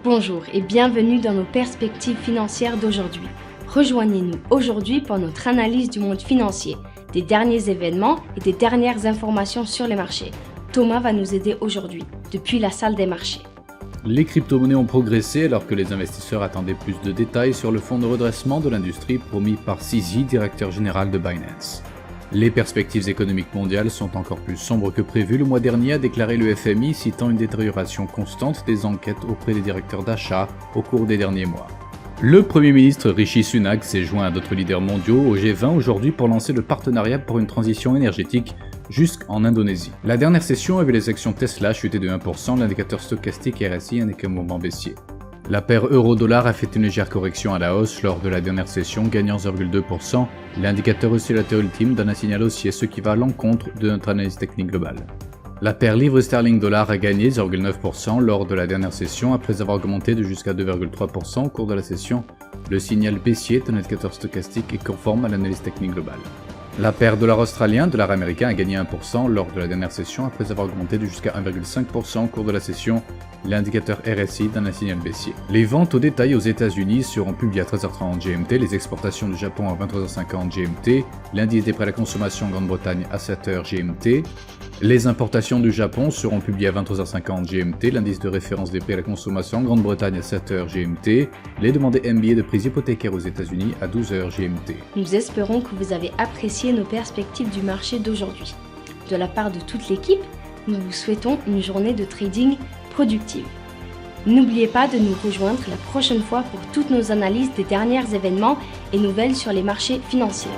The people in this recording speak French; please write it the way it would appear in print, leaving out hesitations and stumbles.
Bonjour et bienvenue dans nos perspectives financières d'aujourd'hui. Rejoignez-nous aujourd'hui pour notre analyse du monde financier, des derniers événements et des dernières informations sur les marchés. Thomas va nous aider aujourd'hui, depuis la salle des marchés. Les crypto-monnaies ont progressé alors que les investisseurs attendaient plus de détails sur le fonds de redressement de l'industrie promis par CZ, directeur général de Binance. Les perspectives économiques mondiales sont encore plus sombres que prévu, le mois dernier a déclaré le FMI, citant une détérioration constante des enquêtes auprès des directeurs d'achat au cours des derniers mois. Le Premier ministre Rishi Sunak s'est joint à d'autres leaders mondiaux au G20 aujourd'hui pour lancer le partenariat pour une transition énergétique jusqu'en Indonésie. La dernière session a vu les actions Tesla chuter de 1%, l'indicateur stochastique RSI indique un mouvement baissier. La paire euro-dollar a fait une légère correction à la hausse lors de la dernière session, gagnant 0,2%. L'indicateur oscillateur ultime donne un signal haussier, ce qui va à l'encontre de notre analyse technique globale. La paire livre sterling-dollar a gagné 0,9% lors de la dernière session après avoir augmenté de jusqu'à 2,3% au cours de la session. Le signal baissier de l'indicateur stochastique est conforme à l'analyse technique globale. La paire dollar australien, dollar américain a gagné 1% lors de la dernière session après avoir augmenté de jusqu'à 1,5% au cours de la session. L'indicateur RSI donne un signal baissier. Les ventes au détail aux États-Unis seront publiées à 13h30 GMT, les exportations du Japon à 23h50 GMT, l'indice des prêts à la consommation en Grande-Bretagne à 7h GMT. Les importations du Japon seront publiées à 23h50 GMT, l'indice de référence des prix à la consommation en Grande-Bretagne à 7h GMT, les demandes MBA de prix hypothécaires aux États-Unis à 12h GMT. Nous espérons que vous avez apprécié nos perspectives du marché d'aujourd'hui. De la part de toute l'équipe, nous vous souhaitons une journée de trading productive. N'oubliez pas de nous rejoindre la prochaine fois pour toutes nos analyses des derniers événements et nouvelles sur les marchés financiers.